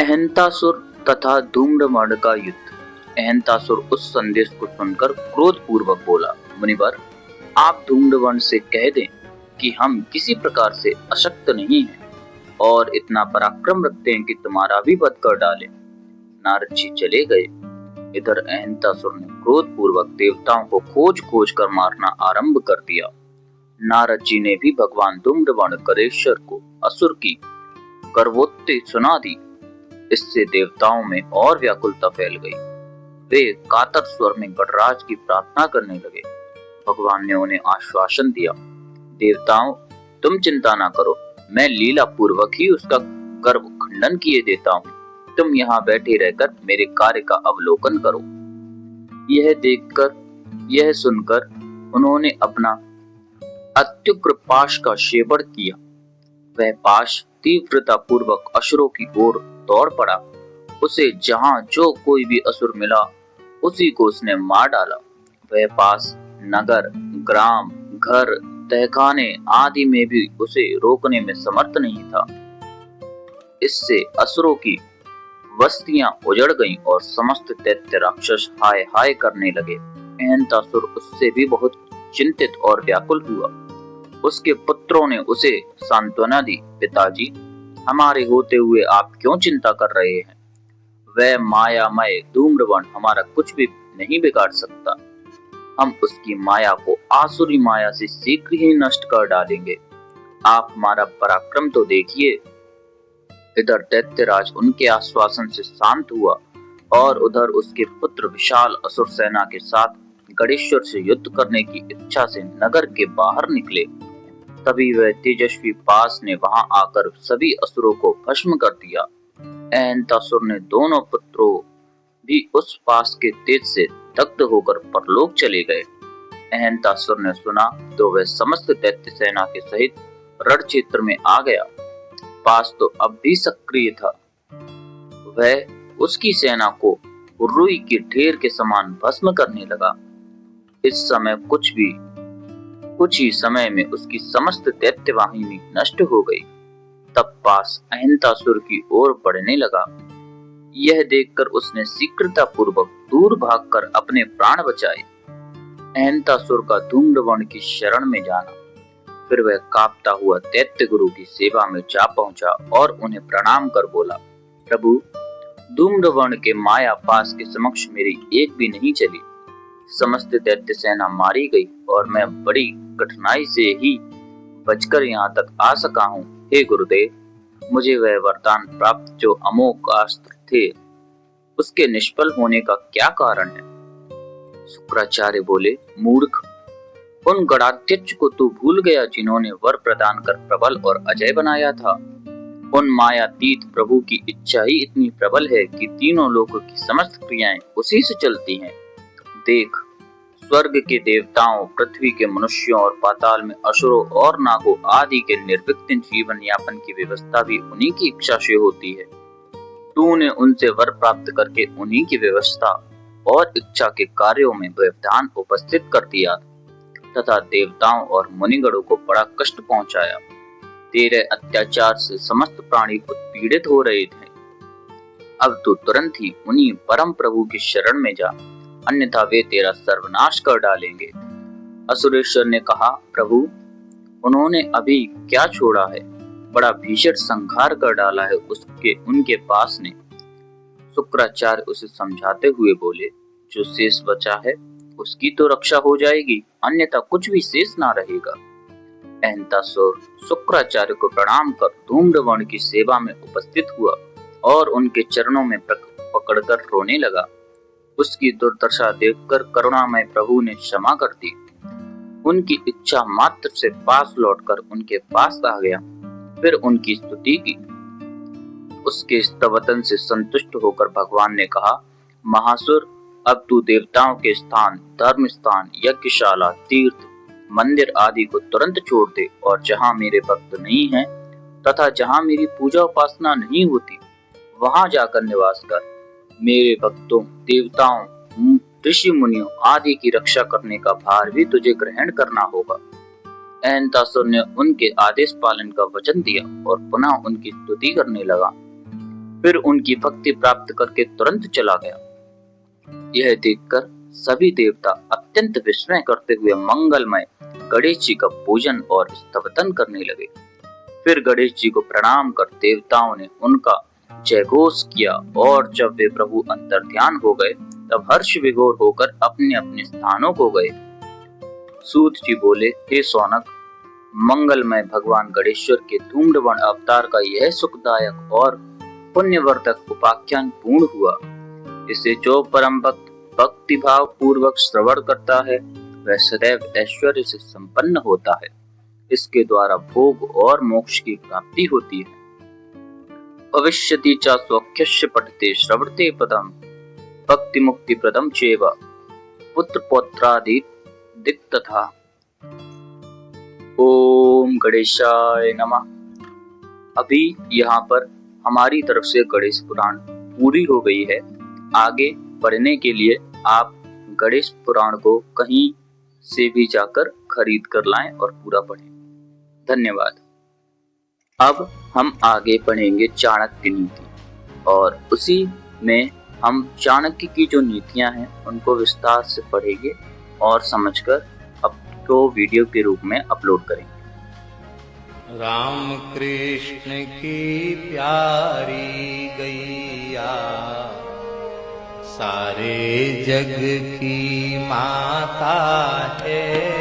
अहंतासुर तथा धूम्रवर्ण का युद्ध। अहंतासुर उस संदेश को सुनकर क्रोध पूर्वक बोला, मुनिवर, आप धूम्रवर्ण से कह दें कि हम किसी प्रकार से अशक्त नहीं हैं और इतना पराक्रम रखते हैं कि तुम्हारा भी वध कर डालें। नारद जी चले गए। इधर अहंतासुर ने क्रोध पूर्वक देवताओं को खोज खोज कर मारना आरंभ कर दिया। नारद जी ने भी भगवान धूम्रवर्ण करेश्वर को असुर की गर्वोक्ति सुना दी। इससे देवताओं में और व्याकुलता फैल गई। वे कातर स्वर में गणराज की प्रार्थना करने लगे। भगवान ने उन्हें आश्वासन दिया, देवताओं, तुम चिंता ना करो, मैं लीला पूर्वक ही उसका गर्व खंडन किए देता हूँ। तुम यहाँ बैठे रहकर मेरे कार्य का अवलोकन करो। यह सुनकर उन्होंने अपना अत्युग्र पाश का सेवन किया। वह पाश तीव्रता पूर्वक असुरों की ओर दौड़ पड़ा। उसे जहां जो कोई भी असुर मिला उसी को उसने मार डाला। वह पास नगर, ग्राम, घर, तहखाने आदि में भी उसे रोकने में समर्थ नहीं था। इससे असुरों की बस्तियां उजड़ गईं और समस्त दैत्य राक्षस हाय हाय करने लगे। अहंतासुर उससे भी बहुत चिंतित और व्याकुल हुआ। उसके पुत्रों ने उसे सांत्वना दी, पिताजी, हमारे होते हुए आप क्यों चिंता कर रहे हैं? वह मायामय धूम्रवर्ण हमारा कुछ भी नहीं बिगाड़ सकता। हम उसकी माया को आसुरी माया से शीघ्र ही नष्ट कर डालेंगे। आप हमारा पराक्रम तो देखिए। इधर दैत्यराज उनके आश्वासन से शांत हुआ और उधर उसके पुत्र विशाल असुर सेना के साथ गणेश्वर से युद्ध करने की इच्छा से नगर के बाहर निकले। तभी वह तेजस्वी पास ने वहां आकर सभी असुरों को भस्म कर दिया। अहंतासुर ने दोनों पुत्रों भी उस पास के तेज से दग्ध होकर परलोक चले गए। अहंतासुर ने सुना तो वह समस्त दैत्य सेना के सहित रण क्षेत्र में आ गया। पास तो अब भी सक्रिय था। वह उसकी सेना को रुई के ढेर के समान भस्म करने लगा। इस समय कुछ ही समय में उसकी समस्त दैत्य वाहिनी नष्ट हो गई। तब पास अहंतासुर की ओर बढ़ने लगा। यह देखकर उसने शीघ्रता पूर्वक दूर भागकर अपने प्राण बचाए। अहंतासुर का धूम्रवर्ण की शरण में जाना। फिर वह कांपता हुआ दैत्य गुरु की सेवा में जा पहुंचा और उन्हें प्रणाम कर बोला, प्रभु, धूम्रवर्ण के माया पास के समक्ष मेरी एक भी नहीं चली। समस्त दैत्य सेना मारी गई और मैं बड़ी कठिनाई से ही बचकर यहाँ तक आ सका हूँ। हे गुरुदेव, मुझे वह वरदान प्राप्त जो अमोघ अस्त्र थे, उसके निष्फल होने का क्या कारण है? शुक्राचार्य बोले, मूर्ख, उन गणाध्यक्ष को तू भूल गया जिन्होंने वर प्रदान कर प्रबल और अजय बनाया था। उन मायातीत प्रभु की इच्छा ही इतनी प्रबल है कि तीनों लोकों की समस्त क्रियाएं उसी से चलती हैं। देख, स्वर्ग के देवताओं, पृथ्वी के मनुष्यों और पाताल में असुरों और नागों आदि के निर्विघ्न जीवन यापन की व्यवस्था भी उन्हीं की इच्छा से होती है। तूने उनसे वर प्राप्त करके उन्हीं की व्यवस्था और इच्छा के कार्यों में व्यवधान उपस्थित कर दिया तथा देवताओं और मुनिगणों को बड़ा कष्ट पहुंचाया। तेरे अत्याचार से समस्त प्राणी उत्पीड़ित हो रहे थे। अब तू तुरंत ही उन्हीं परम प्रभु की शरण में जा, अन्यथा वे तेरा सर्वनाश कर डालेंगे। असुरेश्वर ने कहा, प्रभु, उन्होंने अभी क्या छोड़ा है? बड़ा भीषण संहार कर डाला है उनके पास ने। शुक्राचार्य उसे समझाते हुए बोले, जो शेष बचा है उसकी तो रक्षा हो जाएगी, अन्यथा कुछ भी शेष ना रहेगा। अहंतासुर शुक्राचार्य को प्रणाम कर धूम्रवर्ण की सेवा में उपस्थित हुआ और उनके चरणों में पकड़कर रोने लगा। उसकी दुर्दशा देखकर करुणामय प्रभु ने क्षमा कर दी। उनकी इच्छा मात्र से पास लौटकर उनके पास आ गया। फिर उनकी स्तुति की। उसके स्तवतन से संतुष्ट होकर भगवान ने कहा, महासुर, अब तू देवताओं के स्थान, धर्म स्थान, यज्ञशाला, तीर्थ, मंदिर आदि को तुरंत छोड़ दे और जहाँ मेरे भक्त नहीं हैं तथा जहाँ मेरी पूजा उपासना नहीं होती वहां जाकर निवास कर। मेरे भक्तों, देवताओं, ऋषि मुनियों आदि की रक्षा करने का भार भी तुझे ग्रहण करना होगा। अहंतासुर ने उनके आदेश पालन का वचन दिया और पुनः उनकी स्तुति करने लगा। फिर उनकी भक्ति प्राप्त करके तुरंत चला गया। यह देखकर सभी देवता अत्यंत विस्मय करते हुए मंगलमय गणेश जी का पूजन और स्तवतन करने लगे। फिर गणेश जी को प्रणाम कर देवताओं ने उनका जयघोष किया और जब वे प्रभु अंतर्ध्यान हो गए तब हर्ष विभोर होकर अपने अपने स्थानों को गए। सूत जी बोले, हे सौनक, मंगलमय भगवान गणेश्वर के धूम्रवर्ण अवतार का यह सुखदायक और पुण्यवर्धक उपाख्यान पूर्ण हुआ। इसे जो परम भक्त भक्ति भाव पूर्वक श्रवण करता है वह सदैव ऐश्वर्य से संपन्न होता है। इसके द्वारा भोग और मोक्ष की प्राप्ति होती है। भविष्यति च स्वख्यस्य पठते श्रवणते पदम भक्ति मुक्ति प्रदम चेव पुत्र पौत्रादि दिक्तथा। ओम गणेशाय नमः। अभी यहाँ पर हमारी तरफ से गणेश पुराण पूरी हो गई है। आगे पढ़ने के लिए आप गणेश पुराण को कहीं से भी जाकर खरीद कर लाएं और पूरा पढ़ें। धन्यवाद। अब हम आगे पढ़ेंगे चाणक्य नीति और उसी में हम चाणक्य की जो नीतियां हैं उनको विस्तार से पढ़ेंगे और समझकर अब तो वीडियो के रूप में अपलोड करेंगे। राम कृष्ण की प्यारी गैया सारे जग की माता है।